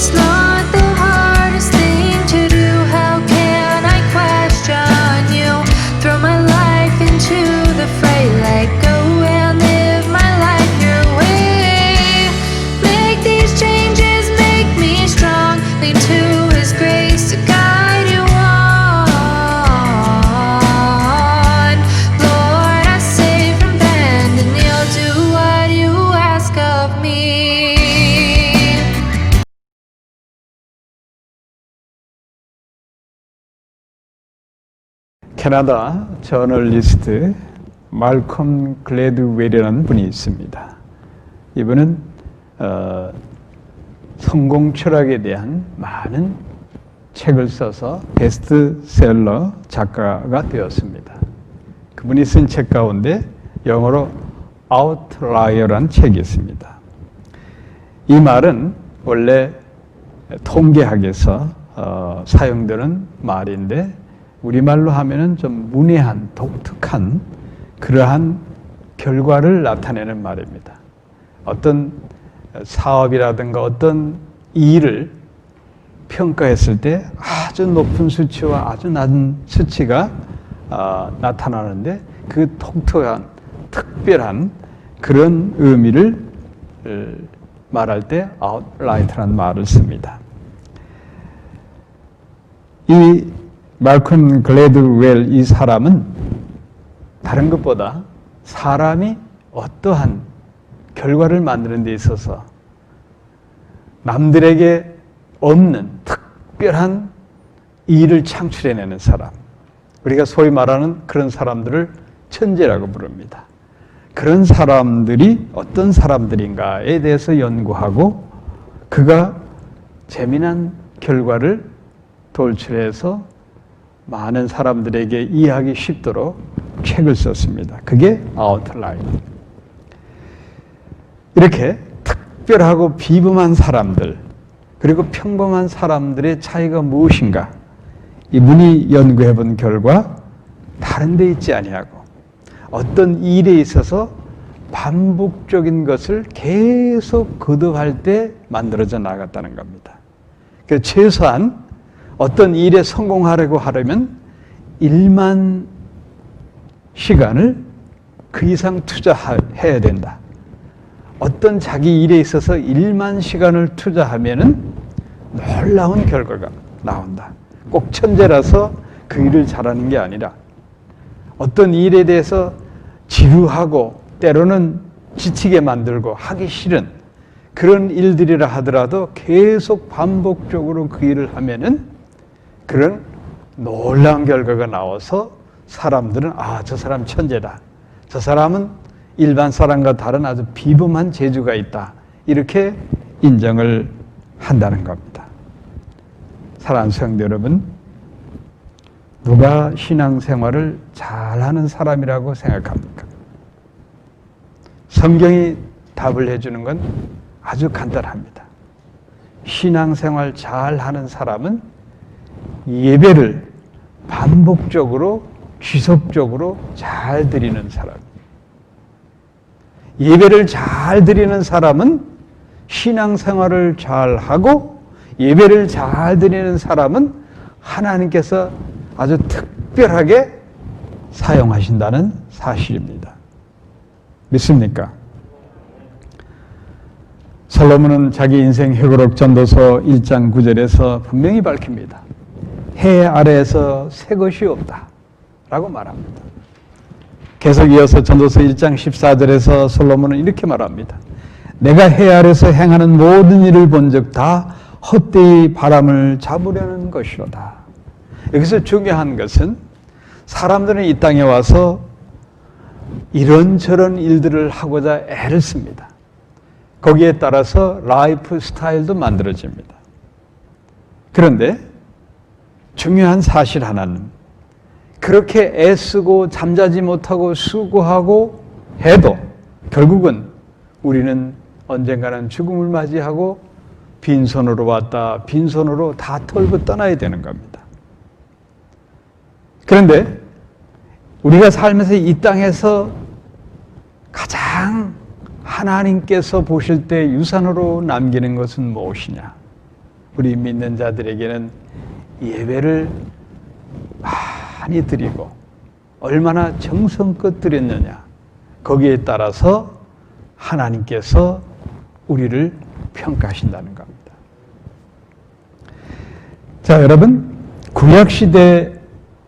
It's not the hardest thing to do. How can I question you? Throw my life into the fray. Let go and live my life your way. Make these changes, make me strong. Lean to His grace to guide you on. Lord, I say from bend and kneel, do what you ask of me. 캐나다 저널리스트 말콤 글래드웰이라는 분이 있습니다. 이분은 성공 철학에 대한 많은 책을 써서 베스트셀러 작가가 되었습니다. 그분이 쓴 책 가운데 영어로 Outlier라는 책이 있습니다. 이 말은 원래 통계학에서 사용되는 말인데 우리말로 하면은 좀 문외한, 독특한 그러한 결과를 나타내는 말입니다. 어떤 사업이라든가 어떤 일을 평가했을 때 아주 높은 수치와 아주 낮은 수치가 나타나는데 그 독특한, 특별한 그런 의미를 말할 때 아웃라이트라는 말을 씁니다. 이 말콤 글래드웰 이 사람은 다른 것보다 사람이 어떠한 결과를 만드는 데 있어서 남들에게 없는 특별한 일을 창출해내는 사람, 우리가 소위 말하는 그런 사람들을 천재라고 부릅니다. 그런 사람들이 어떤 사람들인가에 대해서 연구하고 그가 재미난 결과를 돌출해서 많은 사람들에게 이해하기 쉽도록 책을 썼습니다. 그게 아웃라이어. 이렇게 특별하고 비범한 사람들, 그리고 평범한 사람들의 차이가 무엇인가? 이분이 연구해 본 결과 다른 데 있지 아니하고 어떤 일에 있어서 반복적인 것을 계속 거듭할 때 만들어져 나갔다는 겁니다. 그래서 최소한 어떤 일에 성공하려고 하려면 1만 시간을 그 이상 투자해야 된다. 어떤 자기 일에 있어서 1만 시간을 투자하면은 놀라운 결과가 나온다. 꼭 천재라서 그 일을 잘하는 게 아니라 어떤 일에 대해서 지루하고 때로는 지치게 만들고 하기 싫은 그런 일들이라 하더라도 계속 반복적으로 그 일을 하면은 그런 놀라운 결과가 나와서 사람들은 저 사람 천재다. 저 사람은 일반 사람과 다른 아주 비범한 재주가 있다. 이렇게 인정을 한다는 겁니다. 사랑하는 성도 여러분, 누가 신앙생활을 잘하는 사람이라고 생각합니까? 성경이 답을 해주는 건 아주 간단합니다. 신앙생활 잘하는 사람은 예배를 반복적으로 지속적으로 잘 드리는 사람. 예배를 잘 드리는 사람은 신앙생활을 잘하고 예배를 잘 드리는 사람은 하나님께서 아주 특별하게 사용하신다는 사실입니다. 믿습니까? 솔로몬은 자기 인생 회고록 전도서 1장 9절에서 분명히 밝힙니다. 해 아래에서 새 것이 없다 라고 말합니다. 계속 이어서 전도서 1장 14절에서 솔로몬은 이렇게 말합니다. 내가 해 아래에서 행하는 모든 일을 본즉 다 헛되이 바람을 잡으려는 것이로다. 여기서 중요한 것은 사람들은 이 땅에 와서 이런저런 일들을 하고자 애를 씁니다. 거기에 따라서 라이프 스타일도 만들어집니다. 그런데 중요한 사실 하나는 그렇게 애쓰고 잠자지 못하고 수고하고 해도 결국은 우리는 언젠가는 죽음을 맞이하고 빈손으로 왔다 빈손으로 다 털고 떠나야 되는 겁니다. 그런데 우리가 살면서 이 땅에서 가장 하나님께서 보실 때 유산으로 남기는 것은 무엇이냐? 우리 믿는 자들에게는 예배를 많이 드리고 얼마나 정성껏 드렸느냐, 거기에 따라서 하나님께서 우리를 평가하신다는 겁니다. 자, 여러분, 구약시대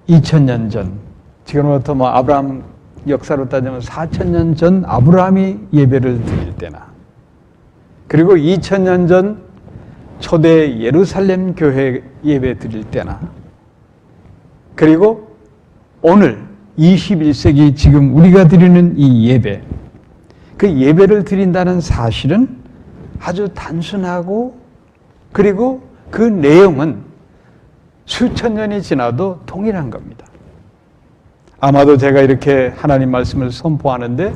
2000년 전, 지금부터 아브라함 역사로 따지면 4000년 전 아브라함이 예배를 드릴 때나, 그리고 2000년 전 초대 예루살렘 교회 예배 드릴 때나, 그리고 오늘 21세기 지금 우리가 드리는 이 예배, 그 예배를 드린다는 사실은 아주 단순하고, 그리고 그 내용은 수천 년이 지나도 동일한 겁니다. 아마도 제가 이렇게 하나님 말씀을 선포하는데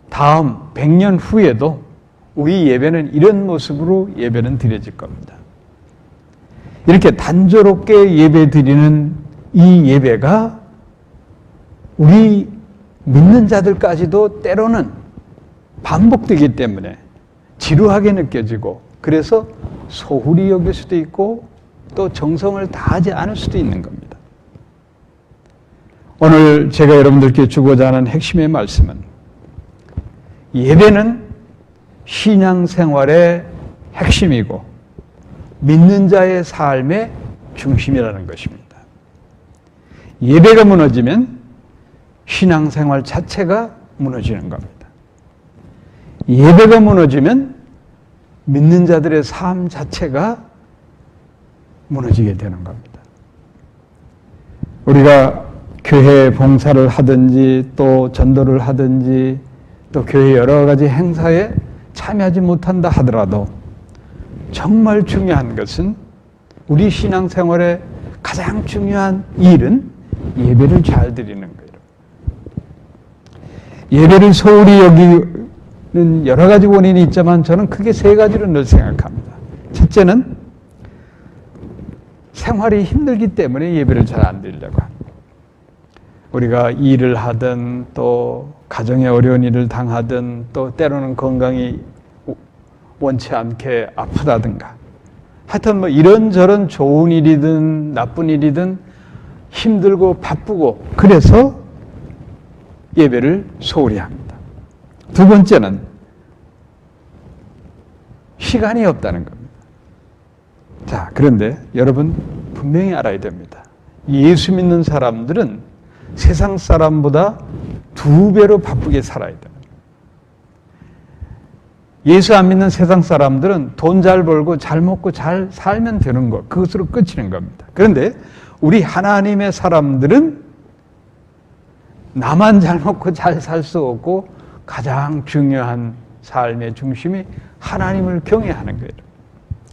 다음 100년 후에도 우리 예배는 이런 모습으로 예배는 드려질 겁니다. 이렇게 단조롭게 예배 드리는 이 예배가 우리 믿는 자들까지도 때로는 반복되기 때문에 지루하게 느껴지고, 그래서 소홀히 여길 수도 있고 또 정성을 다하지 않을 수도 있는 겁니다. 오늘 제가 여러분들께 주고자 하는 핵심의 말씀은 예배는 신앙생활의 핵심이고 믿는 자의 삶의 중심이라는 것입니다. 예배가 무너지면 신앙생활 자체가 무너지는 겁니다. 예배가 무너지면 믿는 자들의 삶 자체가 무너지게 되는 겁니다. 우리가 교회 봉사를 하든지 또 전도를 하든지 또 교회 여러 가지 행사에 참여하지 못한다 하더라도 정말 중요한 것은, 우리 신앙생활의 가장 중요한 일은 예배를 잘 드리는 거예요. 예배를 소홀히 여기는 여러 가지 원인이 있지만 저는 크게 세 가지로 늘 생각합니다. 첫째는 생활이 힘들기 때문에 예배를 잘 안 드리려고 합니다. 우리가 일을 하든 또 가정에 어려운 일을 당하든 또 때로는 건강이 원치 않게 아프다든가, 하여튼 이런저런 좋은 일이든 나쁜 일이든 힘들고 바쁘고, 그래서 예배를 소홀히 합니다. 두 번째는 시간이 없다는 겁니다. 자, 그런데 여러분 분명히 알아야 됩니다. 예수 믿는 사람들은 세상 사람보다 2배로 바쁘게 살아야 됩니다. 예수 안 믿는 세상 사람들은 돈 잘 벌고 잘 먹고 잘 살면 되는 것, 그것으로 끝이는 겁니다. 그런데 우리 하나님의 사람들은 나만 잘 먹고 잘 살 수 없고 가장 중요한 삶의 중심이 하나님을 경외하는 거예요.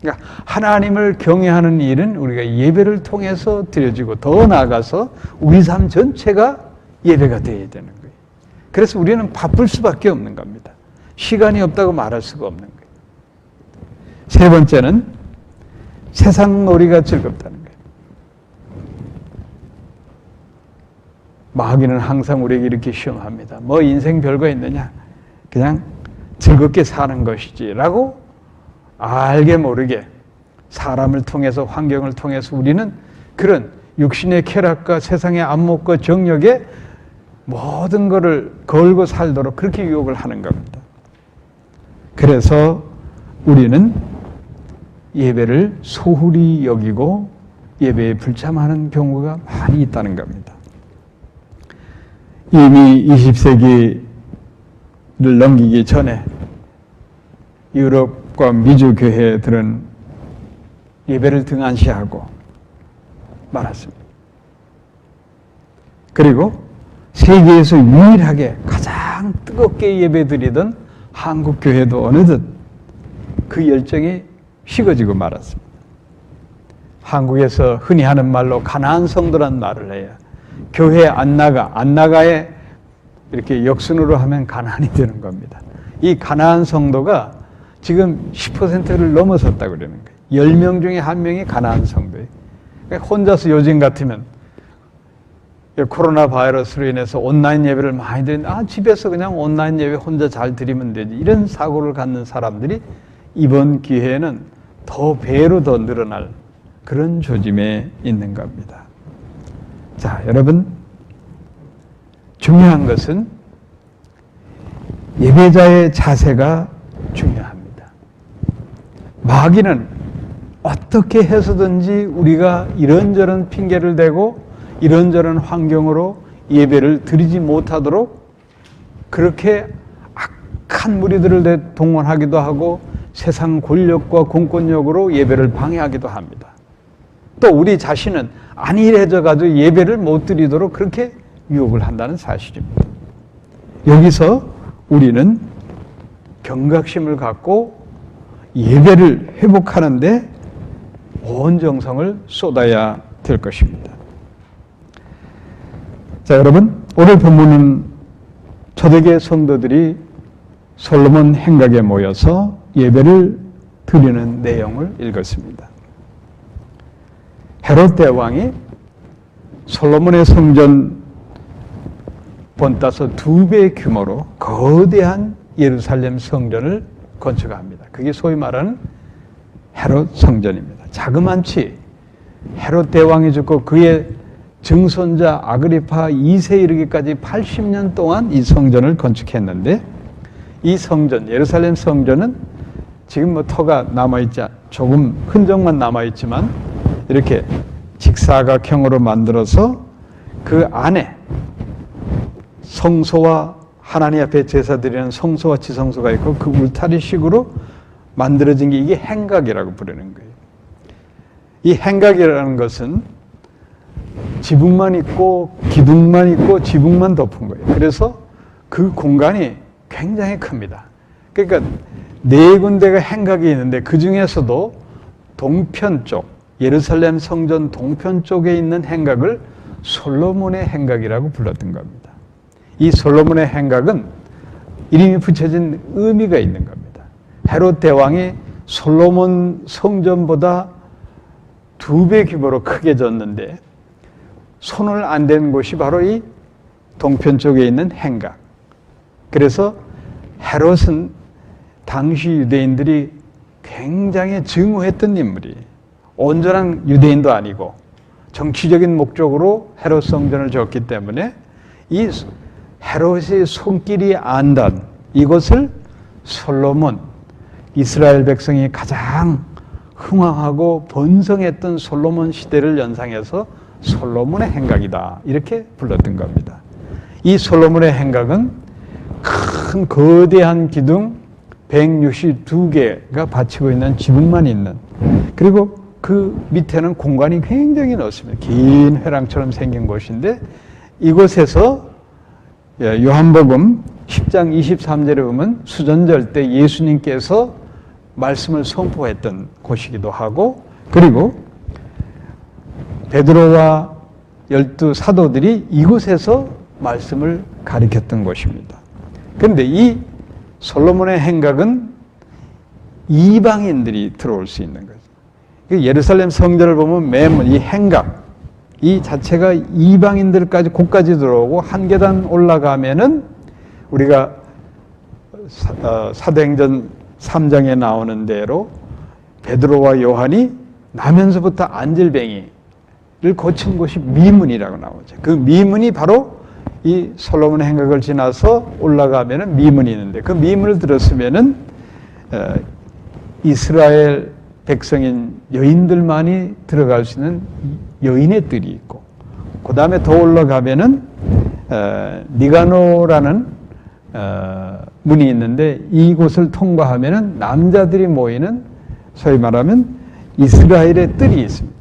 그러니까 하나님을 경외하는 일은 우리가 예배를 통해서 드려지고, 더 나아가서 우리 삶 전체가 예배가 되어야 되는 거예요. 그래서 우리는 바쁠 수밖에 없는 겁니다. 시간이 없다고 말할 수가 없는 거예요. 세 번째는 세상 놀이가 즐겁다는 거예요. 마귀는 항상 우리에게 이렇게 시험합니다. 인생 별거 있느냐? 그냥 즐겁게 사는 것이지 라고 알게 모르게 사람을 통해서, 환경을 통해서 우리는 그런 육신의 쾌락과 세상의 안목과 정욕에 모든 것을 걸고 살도록 그렇게 유혹을 하는 겁니다. 그래서 우리는 예배를 소홀히 여기고 예배에 불참하는 경우가 많이 있다는 겁니다. 이미 20세기를 넘기기 전에 유럽과 미주 교회들은 예배를 등한시하고 말았습니다. 그리고 세계에서 유일하게 가장 뜨겁게 예배드리던 한국 교회도 어느덧 그 열정이 식어지고 말았습니다. 한국에서 흔히 하는 말로 가나안 성도란 말을 해요. 교회 안 나가에 이렇게 역순으로 하면 가나안이 되는 겁니다. 이 가나안 성도가 지금 10%를 넘어섰다고 그러는 거예요. 10명 중에 1명이 가나안 성도예요. 그러니까 혼자서 요즘 같으면 코로나 바이러스로 인해서 온라인 예배를 많이 드리는데, 집에서 그냥 온라인 예배 혼자 잘 드리면 되지, 이런 사고를 갖는 사람들이 이번 기회에는 더 배로 더 늘어날 그런 조짐에 있는 겁니다. 자, 여러분, 중요한 것은 예배자의 자세가 중요합니다. 마귀는 어떻게 해서든지 우리가 이런저런 핑계를 대고 이런저런 환경으로 예배를 드리지 못하도록 그렇게 악한 무리들을 동원하기도 하고 세상 권력과 공권력으로 예배를 방해하기도 합니다. 또 우리 자신은 안일해져 가지고 예배를 못 드리도록 그렇게 유혹을 한다는 사실입니다. 여기서 우리는 경각심을 갖고 예배를 회복하는데 온 정성을 쏟아야 될 것입니다. 자, 여러분, 오늘 본문은 초대교회 성도들이 솔로몬 행각에 모여서 예배를 드리는 내용을 읽었습니다. 헤롯 대왕이 솔로몬의 성전 본따서 2배 규모로 거대한 예루살렘 성전을 건축합니다. 그게 소위 말하는 헤롯 성전입니다. 자그만치 헤롯 대왕이 죽고 그의 증손자 아그리파 2세 이르기까지 80년 동안 이 성전을 건축했는데 이 성전, 예루살렘 성전은 지금 뭐 터가 남아있지, 조금 흔적만 남아있지만 이렇게 직사각형으로 만들어서 그 안에 성소와 하나님 앞에 제사 드리는 성소와 지성소가 있고 그 울타리식으로 만들어진 게 이게 행각이라고 부르는 거예요. 이 행각이라는 것은 지붕만 있고 기둥만 있고 지붕만 덮은 거예요. 그래서 그 공간이 굉장히 큽니다. 그러니까 4군데가 행각이 있는데 그 중에서도 동편 쪽, 예루살렘 성전 동편 쪽에 있는 행각을 솔로몬의 행각이라고 불렀던 겁니다. 이 솔로몬의 행각은 이름이 붙여진 의미가 있는 겁니다. 헤롯 대왕이 솔로몬 성전보다 2배 규모로 크게 졌는데 손을 안 댄 곳이 바로 이 동편 쪽에 있는 행각. 그래서 헤롯은 당시 유대인들이 굉장히 증오했던 인물이 온전한 유대인도 아니고 정치적인 목적으로 헤롯 성전을 지었기 때문에 이 헤롯의 손길이 안단 이것을 솔로몬, 이스라엘 백성이 가장 흥왕하고 번성했던 솔로몬 시대를 연상해서 솔로몬의 행각이다 이렇게 불렀던 겁니다. 이 솔로몬의 행각은 큰 거대한 기둥 162개가 받치고 있는 지붕만 있는, 그리고 그 밑에는 공간이 굉장히 넓습니다. 긴 회랑처럼 생긴 곳인데 이곳에서 요한복음 10장 23절에 보면 수전절 때 예수님께서 말씀을 선포했던 곳이기도 하고, 그리고 베드로와 12 사도들이 이곳에서 말씀을 가르쳤던 곳입니다. 그런데 이 솔로몬의 행각은 이방인들이 들어올 수 있는 거죠. 예루살렘 성전을 보면 매문, 이 행각, 이 자체가 이방인들까지 곳까지 들어오고 한 계단 올라가면은 우리가 사도행전 3장에 나오는 대로 베드로와 요한이 나면서부터 안질뱅이를 고친 곳이 미문이라고 나오죠. 그 미문이 바로 이 솔로몬의 행각을 지나서 올라가면은 미문이 있는데 그 미문을 들었으면은 이스라엘 백성인 여인들만이 들어갈 수 있는 여인의 뜰이 있고, 그 다음에 더 올라가면은 니가노라는 문이 있는데 이곳을 통과하면은 남자들이 모이는 소위 말하면 이스라엘의 뜰이 있습니다.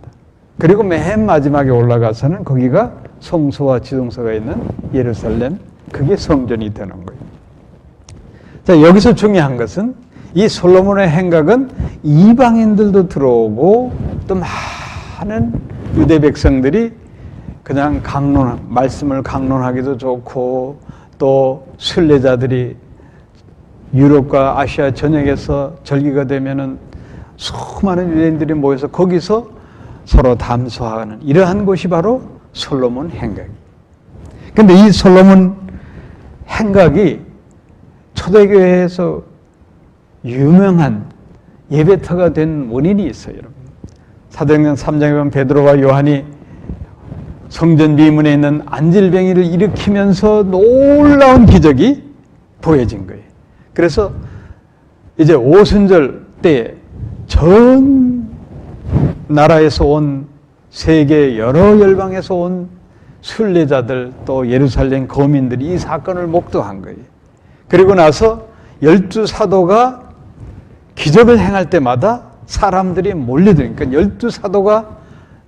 그리고 맨 마지막에 올라가서는 거기가 성소와 지성소가 있는 예루살렘, 그게 성전이 되는 거예요. 자, 여기서 중요한 것은 이 솔로몬의 행각은 이방인들도 들어오고 또 많은 유대 백성들이 그냥 말씀을 강론하기도 좋고, 또 순례자들이 유럽과 아시아 전역에서 절기가 되면은 수많은 유대인들이 모여서 거기서 서로 담소하는 이러한 곳이 바로 솔로몬 행각이에요. 그런데 이 솔로몬 행각이 초대교회에서 유명한 예배터가 된 원인이 있어요, 여러분. 사도행전 3장에 보면 베드로와 요한이 성전 비문에 있는 안질뱅이를 일으키면서 놀라운 기적이 보여진 거예요. 그래서 이제 오순절 때 전 나라에서 온 세계 여러 열방에서 온 순례자들 또 예루살렘 거민들이 이 사건을 목도한 거예요. 그리고 나서 12사도가 기적을 행할 때마다 사람들이 몰려드니까 12사도가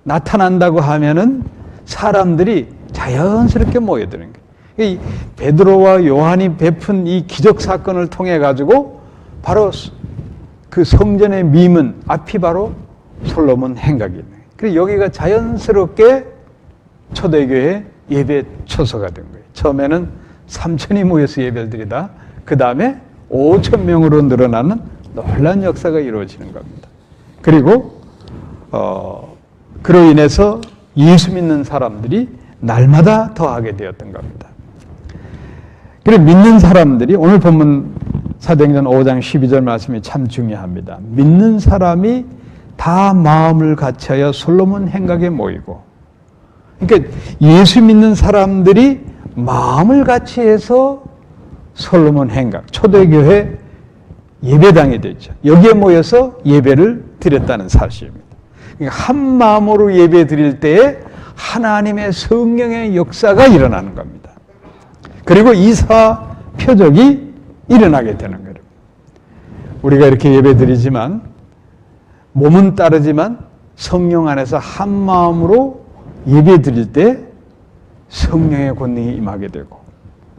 나타난다고 하면은 사람들이 자연스럽게 모여드는 거예요. 이 베드로와 요한이 베푼 이 기적 사건을 통해 가지고 바로 그 성전의 미문 앞이 바로 솔로몬 행각이에요. 그래서 여기가 자연스럽게 초대교회 예배 초소가 된 거예요. 처음에는 3,000이 모여서 예배를 드리다 그 다음에 5,000명으로 늘어나는 놀라운 역사가 이루어지는 겁니다. 그리고 그로 인해서 예수 믿는 사람들이 날마다 더하게 되었던 겁니다. 그리고 믿는 사람들이 오늘 본문 사도행전 5장 12절 말씀이 참 중요합니다. 믿는 사람이 다 마음을 같이하여 솔로몬 행각에 모이고, 그러니까 예수 믿는 사람들이 마음을 같이해서 솔로몬 행각, 초대교회 예배당이 됐죠. 여기에 모여서 예배를 드렸다는 사실입니다. 그러니까 한 마음으로 예배 드릴 때에 하나님의 성령의 역사가 일어나는 겁니다. 그리고 이사 표적이 일어나게 되는 거예요. 우리가 이렇게 예배 드리지만 몸은 따르지만 성령 안에서 한 마음으로 예배 드릴 때 성령의 권능이 임하게 되고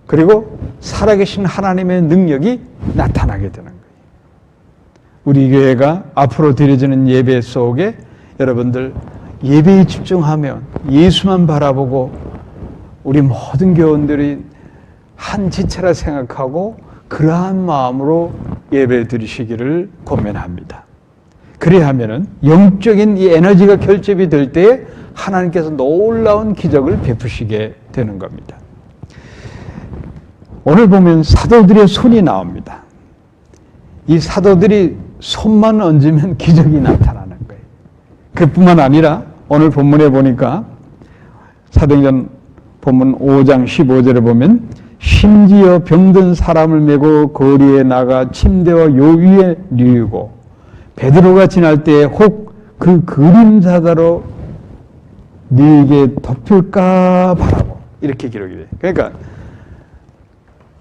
그리고 살아계신 하나님의 능력이 나타나게 되는 거예요. 우리 교회가 앞으로 드려지는 예배 속에 여러분들 예배에 집중하면 예수만 바라보고 우리 모든 교원들이 한 지체라 생각하고 그러한 마음으로 예배 드리시기를 권면합니다. 그래야 하면은 영적인 이 에너지가 결집이 될 때에 하나님께서 놀라운 기적을 베푸시게 되는 겁니다. 오늘 보면 사도들의 손이 나옵니다. 이 사도들이 손만 얹으면 기적이 나타나는 거예요. 그뿐만 아니라 오늘 본문에 보니까 사도행전 본문 5장 15절에 보면 심지어 병든 사람을 메고 거리에 나가 침대와 요 위에 누이고 베드로가 지날 때에 혹 그 그림자다로 네게 덮을까 바라고 이렇게 기록이 돼요. 그러니까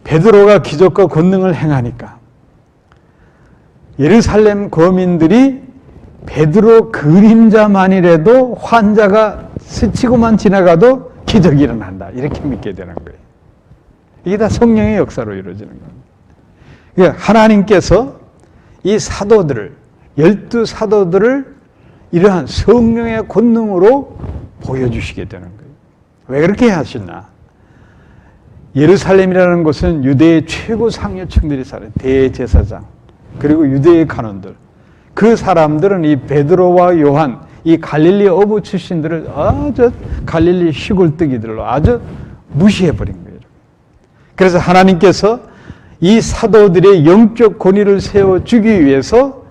베드로가 기적과 권능을 행하니까 예루살렘 거민들이 베드로 그림자만이라도 환자가 스치고만 지나가도 기적이 일어난다 이렇게 믿게 되는 거예요. 이게 다 성령의 역사로 이루어지는 겁니다. 그러니까 하나님께서 이 사도들을 12사도들을 이러한 성령의 권능으로 보여주시게 되는 거예요. 왜 그렇게 하시나? 예루살렘이라는 곳은 유대의 최고 상류층들이 살아요. 대제사장 그리고 유대의 간원들. 그 사람들은 이 베드로와 요한 이 갈릴리 어부 출신들을 아주 갈릴리 시골뜨기들로 아주 무시해버린 거예요. 그래서 하나님께서 이 사도들의 영적 권위를 세워주기 위해서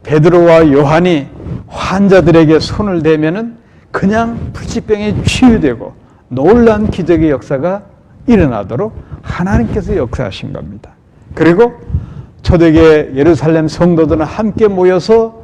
베드로와 요한이 환자들에게 손을 대면은 그냥 불치병에 치유되고 놀라운 기적의 역사가 일어나도록 하나님께서 역사하신 겁니다. 그리고 초대교회 예루살렘 성도들은 함께 모여서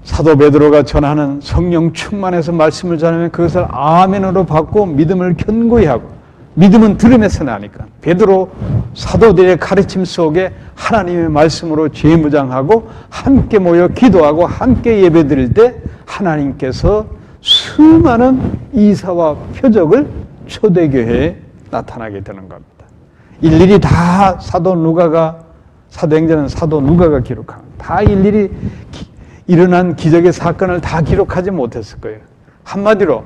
사도 베드로가 전하는 성령 충만해서 말씀을 전하면 그것을 아멘으로 받고 믿음을 견고히 하고 믿음은 들음에서 나니까 베드로 사도들의 가르침 속에 하나님의 말씀으로 재무장하고 함께 모여 기도하고 함께 예배드릴 때 하나님께서 수많은 이사와 표적을 초대교회에 나타나게 되는 겁니다. 일일이 다 사도 누가가 사도행전은 사도 누가가 기록합니다. 다 일일이 일어난 기적의 사건을 다 기록하지 못했을 거예요. 한마디로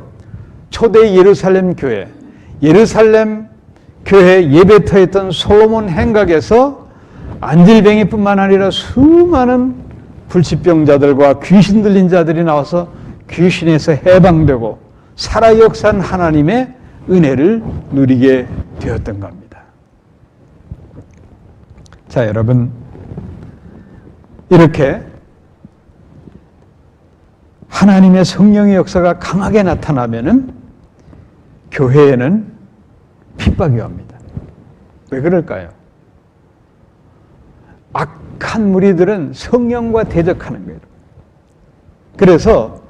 초대 예루살렘 교회 예루살렘 교회 예배터였던 솔로몬 행각에서 안질뱅이뿐만 아니라 수많은 불치병자들과 귀신 들린 자들이 나와서 귀신에서 해방되고 살아 역사한 하나님의 은혜를 누리게 되었던 겁니다. 자, 여러분 이렇게 하나님의 성령의 역사가 강하게 나타나면은 교회에는 핍박이 옵니다. 왜 그럴까요? 악한 무리들은 성령과 대적하는 거예요. 그래서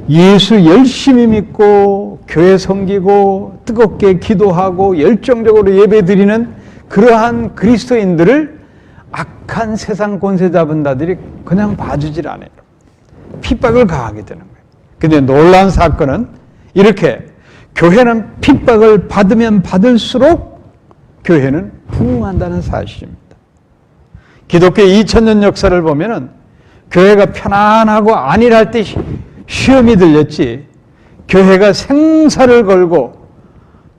예수 열심히 믿고 교회 섬기고 뜨겁게 기도하고 열정적으로 예배드리는 그러한 그리스도인들을 악한 세상 권세 잡은 자들이 그냥 봐주질 않아요. 핍박을 가하게 되는 거예요. 근데 놀라운 사건은 이렇게 교회는 핍박을 받으면 받을수록 교회는 부흥한다는 사실입니다. 기독교 2000년 역사를 보면은 교회가 편안하고 안일할 때 시험이 들렸지, 교회가 생사를 걸고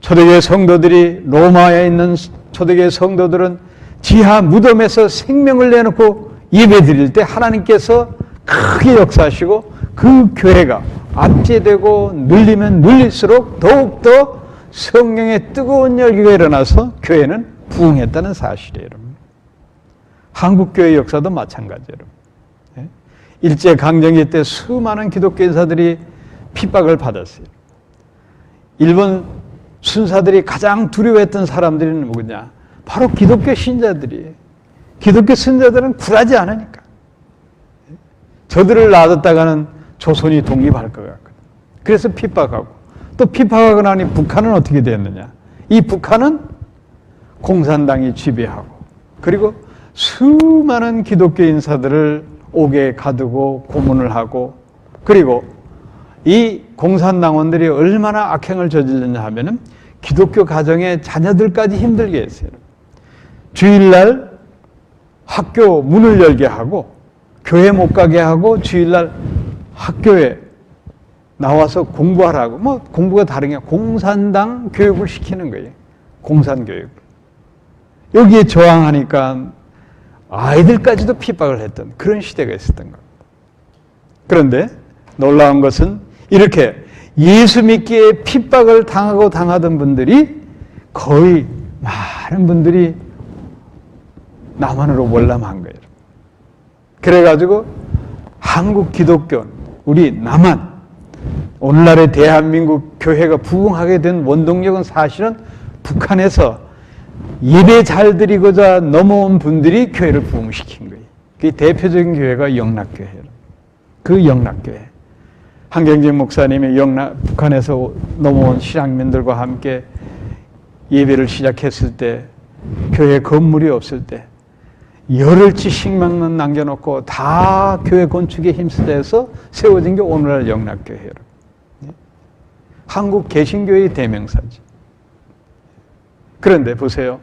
초대교회 성도들이, 로마에 있는 초대교회 성도들은 지하 무덤에서 생명을 내놓고 예배드릴 때 하나님께서 크게 역사하시고 그 교회가 압제되고 눌리면 눌릴수록 더욱더 성령의 뜨거운 열기가 일어나서 교회는 부흥했다는 사실이에요, 여러분. 한국교회 역사도 마찬가지예요. 일제강점기 때 수많은 기독교 인사들이 핍박을 받았어요. 일본 순사들이 가장 두려워했던 사람들이 누구냐? 바로 기독교 신자들이에요. 기독교 신자들은 굴하지 않으니까. 저들을 놔뒀다가는 조선이 독립할 것 같거든. 그래서 핍박하고, 또 핍박하고 나니 북한은 어떻게 됐느냐? 이 북한은 공산당이 지배하고, 그리고 수많은 기독교 인사들을 옥에 가두고 고문을 하고, 그리고 이 공산당원들이 얼마나 악행을 저질렀냐 하면은 기독교 가정의 자녀들까지 힘들게 했어요. 주일날 학교 문을 열게 하고 교회 못 가게 하고 주일날 학교에 나와서 공부하라고, 뭐 공부가 다른 게 공산당 교육을 시키는 거예요. 공산교육. 여기에 저항하니까 아이들까지도 핍박을 했던 그런 시대가 있었던 겁니다. 그런데 놀라운 것은 이렇게 예수 믿기에 핍박을 당하고 당하던 분들이 거의 많은 분들이 남한으로 월남한 거예요. 그래가지고 한국 기독교, 우리 남한, 오늘날의 대한민국 교회가 부흥하게 된 원동력은 사실은 북한에서 예배 잘 드리고자 넘어온 분들이 교회를 부흥시킨 거예요. 그 대표적인 교회가 영락교회예요. 그 영락교회. 한경진 목사님이 북한에서 넘어온 신앙민들과 함께 예배를 시작했을 때, 교회 건물이 없을 때 열흘치씩만 남겨놓고 다 교회 건축에 힘쓰여서 세워진 게 오늘날 영락교회예요. 한국 개신교회의 대명사죠. 그런데 보세요.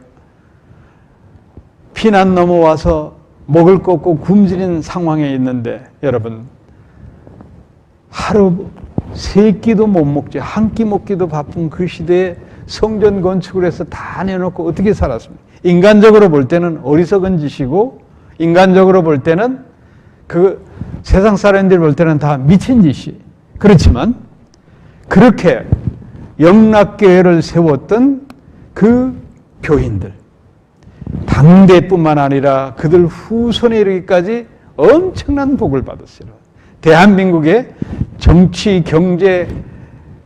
피난 넘어와서 목을 꺾고 굶주린 상황에 있는데 여러분, 하루 세 끼도 못 먹지, 한 끼 먹기도 바쁜 그 시대에 성전 건축을 해서 다 내놓고 어떻게 살았습니까? 인간적으로 볼 때는 어리석은 짓이고, 인간적으로 볼 때는 그 세상 사람들 볼 때는 다 미친 짓이. 그렇지만 그렇게 영락교회를 세웠던 그 교인들, 당대뿐만 아니라 그들 후손에 이르기까지 엄청난 복을 받았어요. 대한민국의 정치, 경제,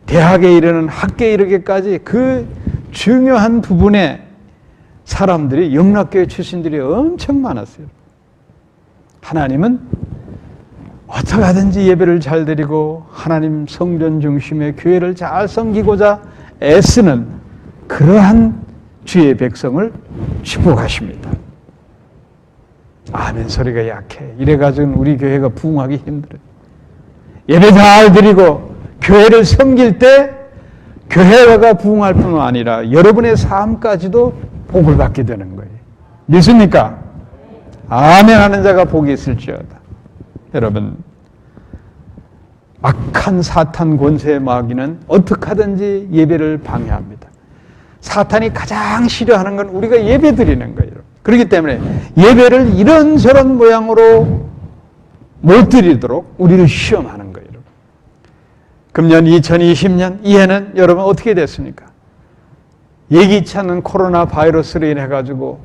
대학에 이르는 학계에 이르기까지 그 중요한 부분에 사람들이, 영락교회 출신들이 엄청 많았어요. 하나님은 어떻게 하든지 예배를 잘 드리고 하나님 성전 중심의 교회를 잘 섬기고자 애쓰는 그러한 주의 백성을 축복하십니다. 아멘 소리가 약해. 이래가지고는 우리 교회가 부흥하기 힘들어요. 예배 잘 드리고 교회를 섬길 때 교회가 부흥할 뿐만 아니라 여러분의 삶까지도 복을 받게 되는 거예요. 믿습니까? 아멘 하는 자가 복이 있을지어다. 여러분, 악한 사탄 권세의 마귀는 어떻게 하든지 예배를 방해합니다. 사탄이 가장 싫어하는 건 우리가 예배 드리는 거예요. 그렇기 때문에 예배를 이런저런 모양으로 못 드리도록 우리를 시험하는 거예요. 금년 2020년 이해는 여러분 어떻게 됐습니까? 예기치 않은 코로나 바이러스로 인해 가지고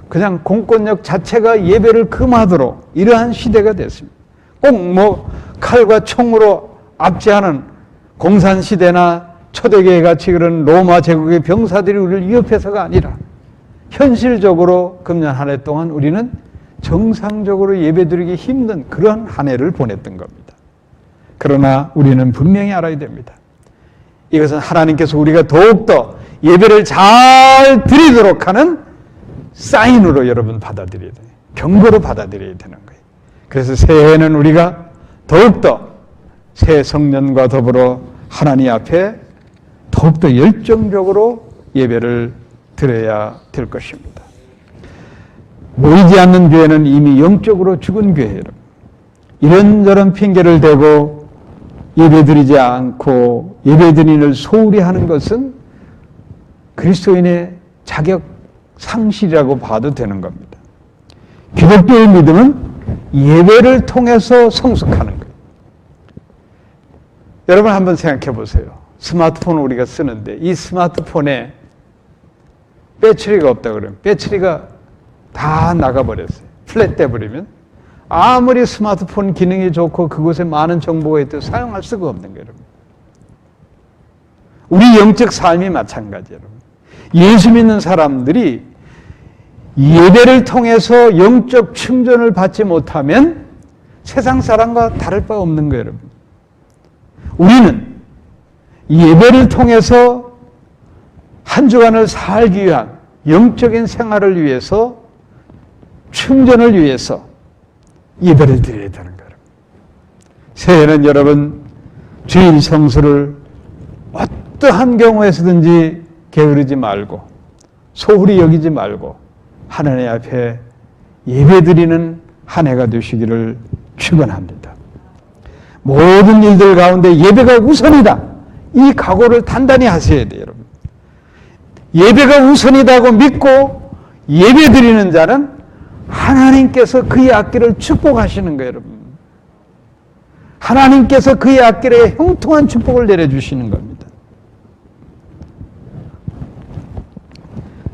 그냥 공권력 자체가 예배를 금하도록 이러한 시대가 됐습니다. 꼭 뭐 칼과 총으로 압제하는 공산시대나 초대교회 같이 그런 로마 제국의 병사들이 우리를 위협해서가 아니라 현실적으로 금년 한 해 동안 우리는 정상적으로 예배드리기 힘든 그런 한 해를 보냈던 겁니다. 그러나 우리는 분명히 알아야 됩니다. 이것은 하나님께서 우리가 더욱더 예배를 잘 드리도록 하는 사인으로 여러분 받아들여야 돼요. 경고로 받아들여야 되는 거예요. 그래서 새해에는 우리가 더욱더 새 성년과 더불어 하나님 앞에 더욱더 열정적으로 예배를 드려야 될 것입니다. 모이지 않는 교회는 이미 영적으로 죽은 교회예요. 이런저런 핑계를 대고 예배드리지 않고 예배드리는 소홀히 하는 것은 그리스도인의 자격 상실이라고 봐도 되는 겁니다. 기독교의 믿음은 예배를 통해서 성숙하는 거예요. 여러분 한번 생각해 보세요. 스마트폰을 우리가 쓰는데 이 스마트폰에 배터리가 없다 그러면 배터리가 다 나가버렸어요. 플랫 돼버리면 아무리 스마트폰 기능이 좋고 그곳에 많은 정보가 있어도 사용할 수가 없는 거예요. 여러분. 우리 영적 삶이 마찬가지예요. 여러분. 예수 믿는 사람들이 예배를 통해서 영적 충전을 받지 못하면 세상 사람과 다를 바 없는 거예요. 여러분. 우리는 예배를 통해서 한 주간을 살기 위한 영적인 생활을 위해서 충전을 위해서 예배를 드려야 되는 거예요. 새해는 여러분 주일 성수를 어떠한 경우에서든지 게으르지 말고 소홀히 여기지 말고 하나님 앞에 예배드리는 한 해가 되시기를 축원합니다. 모든 일들 가운데 예배가 우선이다. 이 각오를 단단히 하셔야 돼요, 여러분. 예배가 우선이다고 믿고 예배드리는 자는 하나님께서 그의 앞길을 축복하시는 거예요, 여러분. 하나님께서 그의 앞길에 형통한 축복을 내려주시는 겁니다.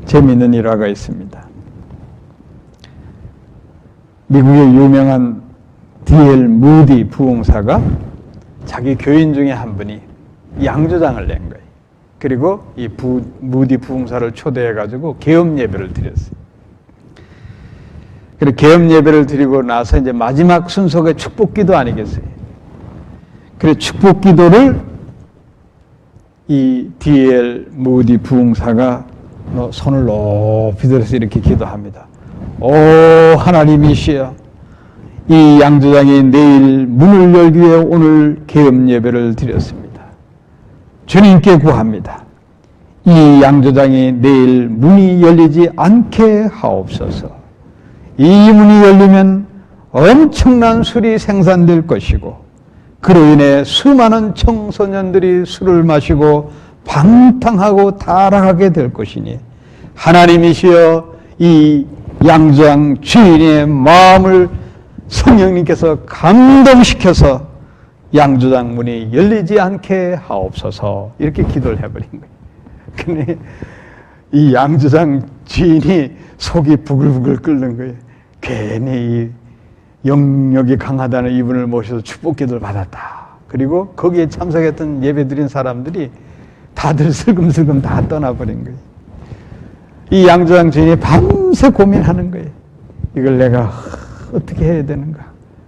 재미있는 일화가 있습니다. 미국의 유명한 D.L. 무디 부흥사가 자기 교인 중에 한 분이 양조장을 낸 거예요. 그리고 이 무디 부흥사를 초대해가지고 계엄 예배를 드렸어요. 그리고 계엄 예배를 드리고 나서 이제 마지막 순서가 축복기도 아니겠어요. 그래서 축복기도를 이 D.L. 무디 부흥사가 손을 높이 들어서 이렇게 기도합니다. 오 하나님이시여, 이 양조장이 내일 문을 열기 위해 오늘 계엄 예배를 드렸습니다. 주님께 구합니다. 이 양조장이 내일 문이 열리지 않게 하옵소서. 이 문이 열리면 엄청난 술이 생산될 것이고 그로 인해 수많은 청소년들이 술을 마시고 방탕하고 타락하게 될 것이니 하나님이시여 이 양조장 주인의 마음을 성령님께서 감동시켜서 양조장 문이 열리지 않게 하옵소서 이렇게 기도를 해버린 거예요. 근데 이 양조장 주인이 속이 부글부글 끓는 거예요. 괜히 영역이 강하다는 이분을 모셔서 축복 기도를 받았다. 그리고 거기에 참석했던 예배드린 사람들이 다들 슬금슬금 다 떠나버린 거예요. 이 양조장 주인이 밤새 고민하는 거예요. 이걸 내가 어떻게 해야 되는가.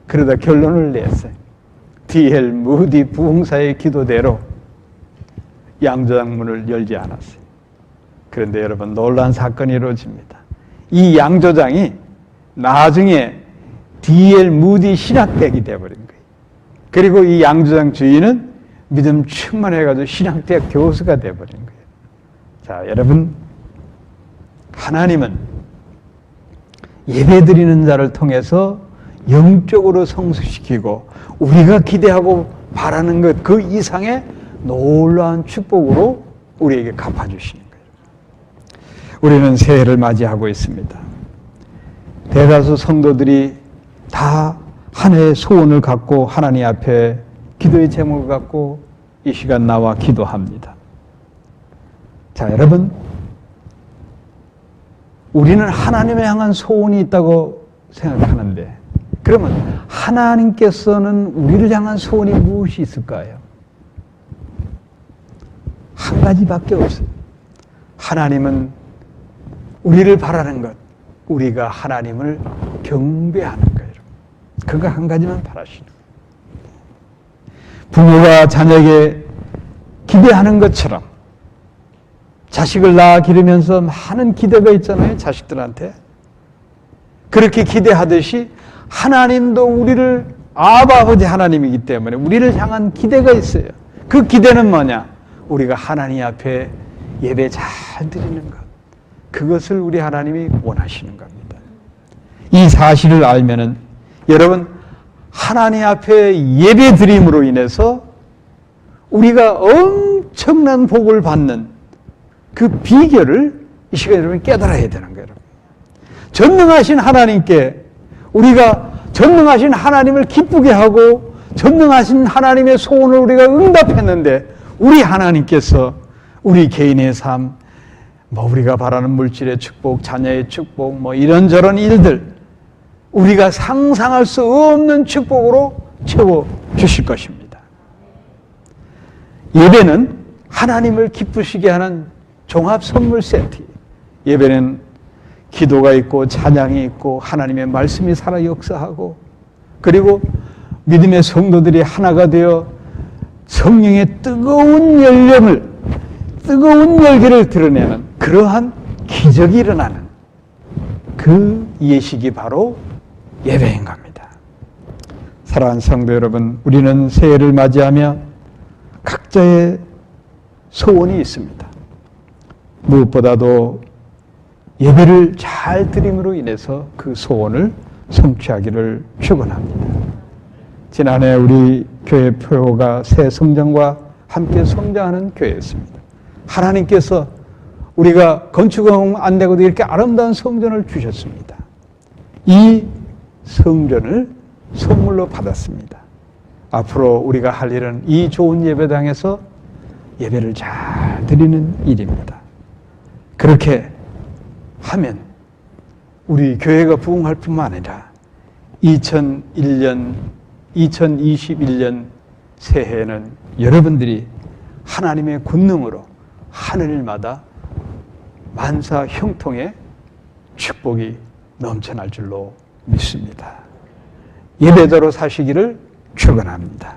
그러다 결론을 냈어요. D.L. 무디 부흥사의 기도대로 양조장 문을 열지 않았어요. 그런데 여러분 놀라운 사건이 이루어집니다. 이 양조장이 나중에 D.L. 무디 신학대학이 되어버린 거예요. 그리고 이 양조장 주인은 믿음 충만해가지고 신학대학 교수가 되어버린 거예요. 자, 여러분 하나님은 예배드리는 자를 통해서 영적으로 성숙시키고 우리가 기대하고 바라는 것 그 이상의 놀라운 축복으로 우리에게 갚아주시는 거예요. 우리는 새해를 맞이하고 있습니다. 대다수 성도들이 다 한 해의 소원을 갖고 하나님 앞에 기도의 제목을 갖고 이 시간 나와 기도합니다. 자, 여러분 우리는 하나님을 향한 소원이 있다고 생각하는데, 그러면 하나님께서는 우리를 향한 소원이 무엇이 있을까요? 한 가지밖에 없어요. 하나님은 우리를 바라는 것, 우리가 하나님을 경배하는 거예요. 그거 한 가지만 바라시는 거예요. 부모가 자녀에게 기대하는 것처럼 자식을 낳아 기르면서 많은 기대가 있잖아요, 자식들한테. 그렇게 기대하듯이 하나님도 우리를 아바 아버지 하나님이기 때문에 우리를 향한 기대가 있어요. 그 기대는 뭐냐? 우리가 하나님 앞에 예배 잘 드리는 것. 그것을 우리 하나님이 원하시는 겁니다. 이 사실을 알면은 여러분, 하나님 앞에 예배 드림으로 인해서 우리가 엄청난 복을 받는 그 비결을 이 시간에 여러분 깨달아야 되는 거예요. 전능하신 하나님께 우리가 전능하신 하나님을 기쁘게 하고 전능하신 하나님의 소원을 우리가 응답했는데, 우리 하나님께서 우리 개인의 삶, 우리가 바라는 물질의 축복, 자녀의 축복, 이런저런 일들, 우리가 상상할 수 없는 축복으로 채워 주실 것입니다. 예배는 하나님을 기쁘시게 하는 종합 선물 세트. 예배는 기도가 있고 찬양이 있고 하나님의 말씀이 살아 역사하고, 그리고 믿음의 성도들이 하나가 되어 성령의 뜨거운 열기를 드러내는 그러한 기적이 일어나는 그 예식이 바로 예배인 겁니다. 사랑하는 성도 여러분, 우리는 새해를 맞이하며 각자의 소원이 있습니다. 무엇보다도 예배를 잘 드림으로 인해서 그 소원을 성취하기를 축원합니다. 지난해 우리 교회 표가 새 성전과 함께 성장하는 교회였습니다. 하나님께서 우리가 건축은 안 되고도 이렇게 아름다운 성전을 주셨습니다. 이 성전을 선물로 받았습니다. 앞으로 우리가 할 일은 이 좋은 예배당에서 예배를 잘 드리는 일입니다. 그렇게 하면 우리 교회가 부흥할 뿐만 아니라 2021년 새해에는 여러분들이 하나님의 권능으로 하늘마다 만사 형통의 축복이 넘쳐날 줄로 믿습니다. 예배자로 사시기를 축원합니다.